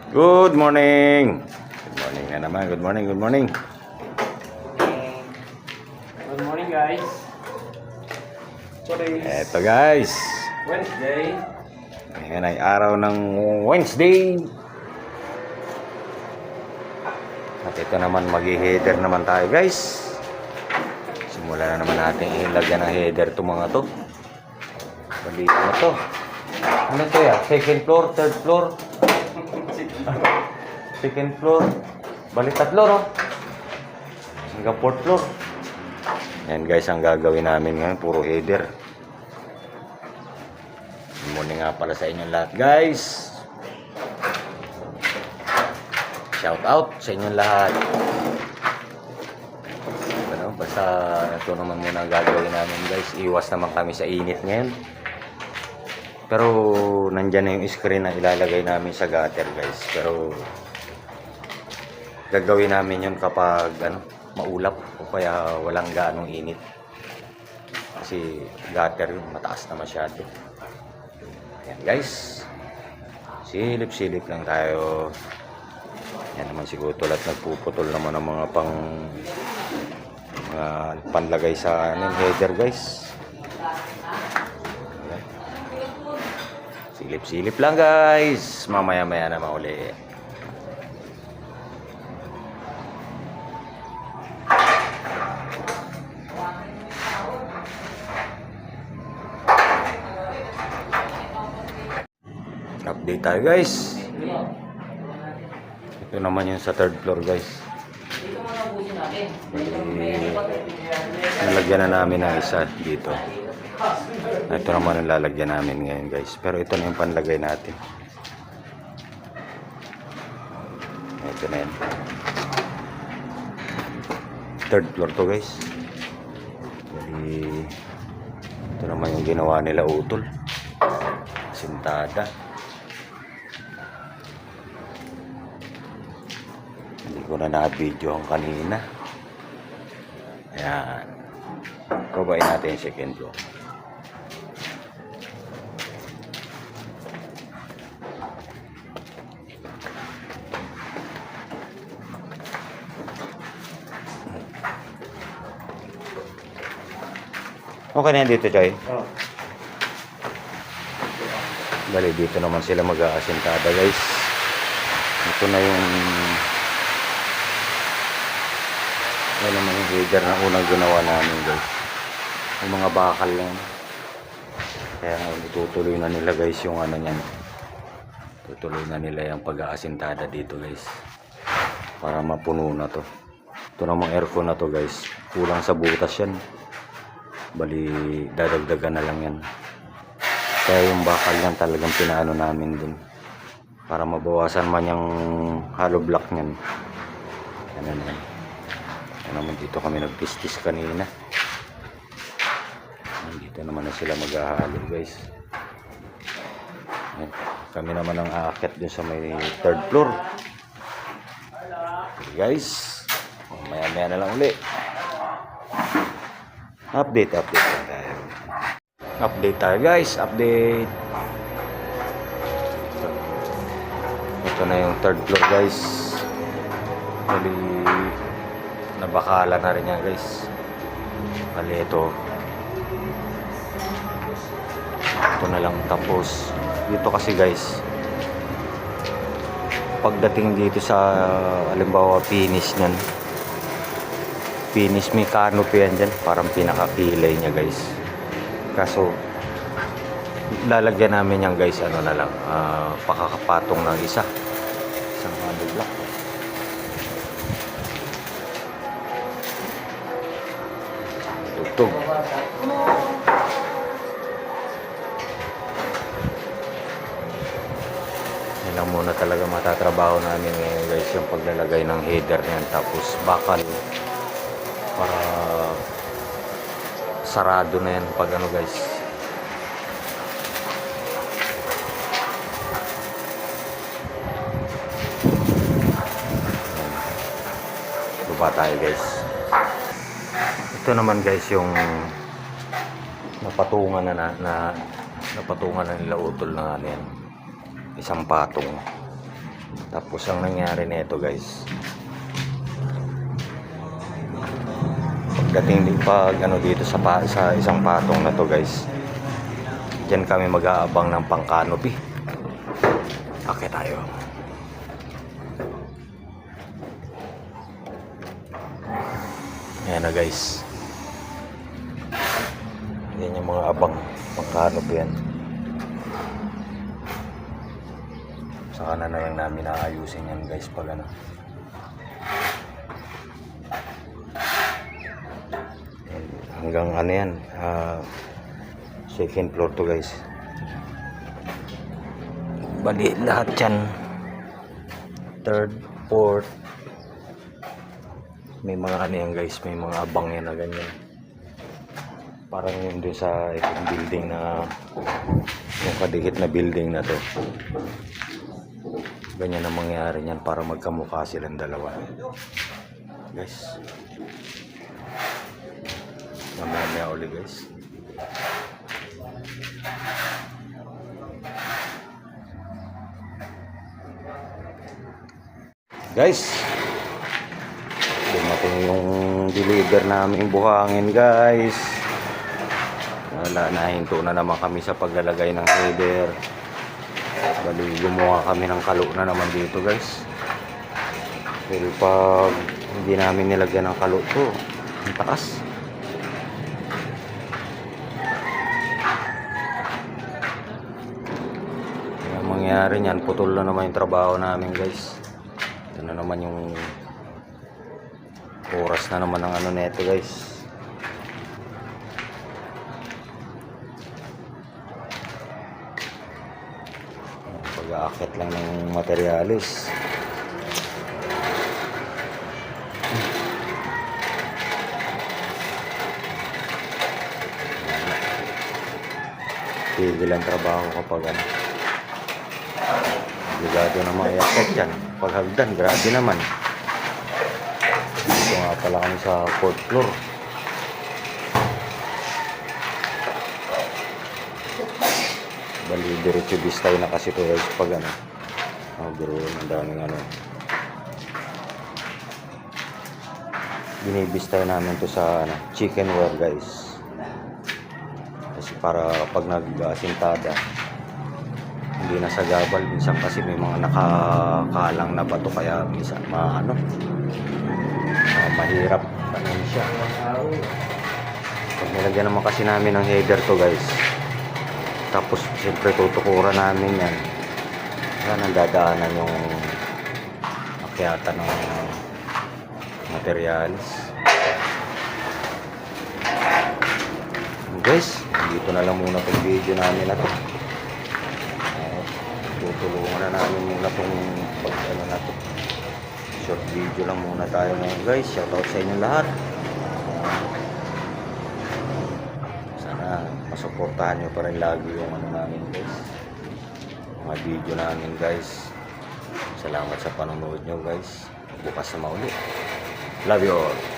Good morning. Good morning na naman. Good morning, good morning. Good morning, guys. Today is Eto guys. Wednesday. Ngayon ay araw ng Wednesday. At ito naman mag-header naman tayo guys. Simulan na naman natin ilagyan ng header itong mga to. Bali ano to? Ano to ya? Second floor, third floor. Second floor. Bali tatlo no? Hanggang fourth floor. Yan guys ang gagawin namin ngayon. Puro header. Good morning nga pala sa inyong lahat guys. Shout out sa inyong lahat. Ano, basta ito naman muna ang gagawin namin guys. Iwas naman kami sa init ngayon. Pero nandyan na yung screen na ilalagay namin sa gutter guys. Pero gagawin namin yun kapag ano, maulap o kaya walang gaanong init. Kasi gutter yun, mataas na masyado. Ayan guys. Silip-silip lang tayo. Yan naman siguro tulad nagpuputol naman ng mga panlagay sa header guys. Silip-silip lang guys. Mamaya-maya na mauli. Update tayo guys. Ito naman yung sa third floor guys. Nalagyan na namin ng isa dito. Ito naman ang lalagyan namin ngayon guys. Pero ito na yung panlagay natin. Ito na yan. Third floor to guys. Jadi, ito naman yung ginawa nila utol. Sintada. Hindi ko na na-video ang kanina. Ayan. Probain natin yung second floor. Okay na yan dito, Choy. Oh. Bali, dito naman sila mag-aasintada, guys. Ito na yung yan naman yung header na unang ginawa namin, guys. Yung mga bakal yan. Kaya itutuloy na nila, guys, yung ano yan. Tutuloy na nila yung pag-aasintada dito, guys. Para mapuno na to. Ito namang aircon na to, guys. Kulang sa butas yan. Bali, dadagdagan na lang yan. Kaya yung bakal yan talagang pinaano namin dun. Para mabawasan man yung hollow block nyan. Yan na yan. Yan naman dito kami nagpistis kanina. Dito naman na sila maghahalo guys. Yan. Kami naman ang aakyat dun sa may third floor. Okay guys. Maya-maya na lang uli. Update lang tayo. Update tayo guys. Update. Ito na yung third floor guys. Bali nabakala na rin yan guys. Bali ito na lang tapos. Dito kasi guys pagdating dito sa halimbawa finish nyan, finish may canopy yan dyan, parang pinakakilay nya guys. Kaso lalagyan namin yan guys ano na lang, pakakapatong ng isang hollow block. Tugtog. Yan lang muna talaga matatrabaho namin ngayon guys, yung paglalagay ng header niyan, tapos bakal para sarado na yan pag ano guys. Baba tayo guys. Ito naman guys yung napatungan napatungan na nila utol na ano yan, isang patong. Tapos ang nangyari nito guys, pagdating dito sa isang patong na to guys, diyan kami mag-aabang ng pang-canopy. Okay tayo. Ayan na guys, yan yung mga abang pang-canopy yan. Saka na lang namin naayusin yan guys pag ano. Hanggang ano yan, second floor to guys. Bali lahat yan, third, fourth, may mga ano yan guys, may mga abang yan na ganyan. Parang yun doon sa itong building na, yung kadikit na building na to. Ganyan ang mangyayari niyan para magkamukha silang dalawa guys. Mamaya ulit guys. Guys, dumating yung deliver namin buhangin guys. Wala, nahinto na naman kami sa paglalagay ng header. Bali, gumawa kami ng kalo na naman dito guys. Pero pag hindi namin nilagyan ng kalo to, ang taas. Ang mangyayari niyan, putol na naman yung trabaho namin guys. Ito na naman yung oras na naman ng ano neto guys. Pag-aakit lang ng materialis. Tigil ang trabaho kapag ano. Obligado naman i-akit yan. Pag hagdan, grabe naman. Dito nga pala kami sa 4th floor. Bali, diretso bistay na kasi to guys pag ano. Biro, ang daming ano. Binibistay namin to sa ano, chicken wire guys. Kasi para pag nag-asintada, hindi na sa gabal. Minsan kasi may mga nakakalang na bato kaya minsan mahirap ano siya. Pag nilagyan naman kasi namin ng header to guys, tapos siyempre tutukuran namin yan. Yan ang dadaanan yung akyatan ng materials. Guys, dito na lang muna itong video namin na to. Tutulungan na namin muna itong ano na to. Short video lang muna tayo ngayon guys. Shoutout sa inyo lahat. Sana masuportahan nyo pa rin lagi yung ano namin guys, mga video namin guys. Salamat sa panonood nyo guys. Bukas na mauli. Love you all.